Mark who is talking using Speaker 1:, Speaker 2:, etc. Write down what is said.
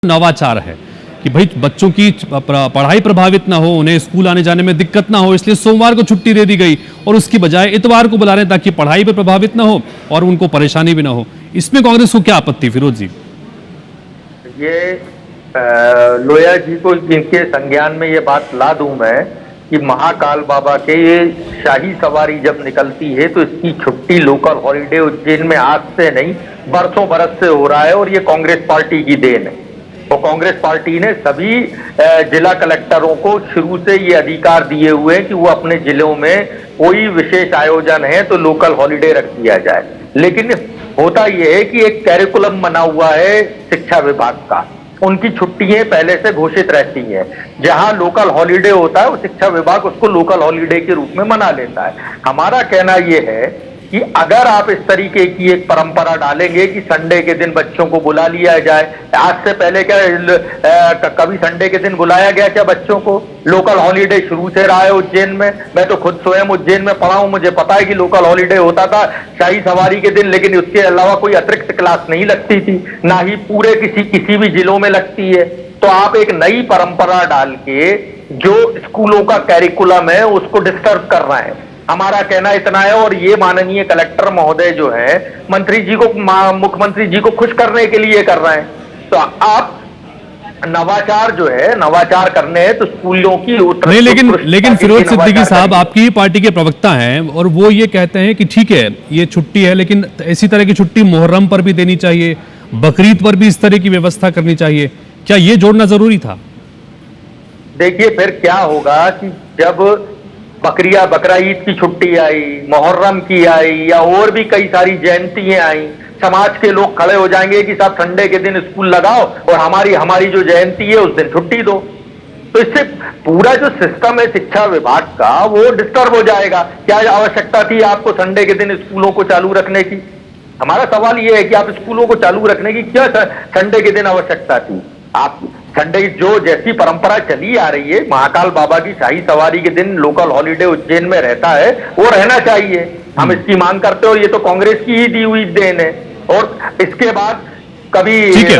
Speaker 1: नवाचार है कि भाई बच्चों की पढ़ाई प्रभावित ना हो, उन्हें स्कूल आने जाने में दिक्कत ना हो, इसलिए सोमवार को छुट्टी दे दी गई और उसकी बजाय इतवार को बुला रहे हैं ताकि पढ़ाई पे प्रभावित ना हो और उनको परेशानी भी ना हो। इसमें कांग्रेस को क्या आपत्ति? फिरोज जी,
Speaker 2: ये लोया जी को इनके संज्ञान में ये बात ला दूं मैं कि महाकाल बाबा के ये शाही सवारी जब निकलती है तो इसकी छुट्टी लोकल हॉलिडे उज्जैन में आज से नहीं बरसों बरस से हो रहा है और ये कांग्रेस पार्टी की देन है। तो कांग्रेस पार्टी ने सभी जिला कलेक्टरों को शुरू से ये अधिकार दिए हुए हैं कि वो अपने जिलों में कोई विशेष आयोजन है तो लोकल हॉलिडे रख दिया जाए। लेकिन होता यह है कि एक कैरिकुलम बना हुआ है शिक्षा विभाग का, उनकी छुट्टियां पहले से घोषित रहती हैं। जहां लोकल हॉलिडे होता है वो शिक्षा विभाग उसको लोकल हॉलिडे के रूप में मना लेता है। हमारा कहना यह है कि अगर आप इस तरीके की एक परंपरा डालेंगे कि संडे के दिन बच्चों को बुला लिया जाए, आज से पहले क्या कभी संडे के दिन बुलाया गया क्या बच्चों को? लोकल हॉलिडे शुरू से रहा है उज्जैन में। मैं तो खुद स्वयं उज्जैन में पढ़ा हूं, मुझे पता है कि लोकल हॉलिडे होता था शाही सवारी के दिन, लेकिन उसके अलावा कोई अतिरिक्त क्लास नहीं लगती थी, ना ही पूरे किसी भी जिलों में लगती है। तो आप एक नई परंपरा डाल के जो स्कूलों का कैरिकुलम है उसको डिस्टर्ब कर रहे हैं। हमारा कहना इतना है, और ये माननीय कलेक्टर महोदय जो है मंत्री जी को, मुख्यमंत्री जी को खुश करने के लिए कर रहे हैं। तो आप नवाचार जो है, नवाचार करने हैं तो स्कूलों की
Speaker 1: नहीं, लेकिन फिरोज सिद्दीकी साहब आपकी पार्टी के प्रवक्ता हैं और वो ये कहते हैं कि ठीक है ये छुट्टी है, लेकिन इसी तरह की छुट्टी मुहर्रम पर भी देनी चाहिए, बकरीद पर भी इस तरह की व्यवस्था करनी चाहिए। क्या ये जोड़ना जरूरी था?
Speaker 2: देखिए फिर क्या होगा कि जब बकरा ईद की छुट्टी आई, मुहर्रम की आई, या और भी कई सारी जयंतियां आई, समाज के लोग खड़े हो जाएंगे कि साहब संडे के दिन स्कूल लगाओ और हमारी जो जयंती है उस दिन छुट्टी दो। तो इससे पूरा जो सिस्टम है शिक्षा विभाग का वो डिस्टर्ब हो जाएगा। क्या आवश्यकता थी आपको संडे के दिन स्कूलों को चालू रखने की? हमारा सवाल ये है कि आप स्कूलों को चालू रखने की क्या संडे के दिन आवश्यकता थी? आप संडे जो जैसी परंपरा चली आ रही है, महाकाल बाबा की शाही सवारी के दिन लोकल हॉलिडे उज्जैन में रहता है, वो रहना चाहिए। हम इसकी मांग करते हो, ये तो कांग्रेस की ही दी हुई देन है। और इसके बाद कभी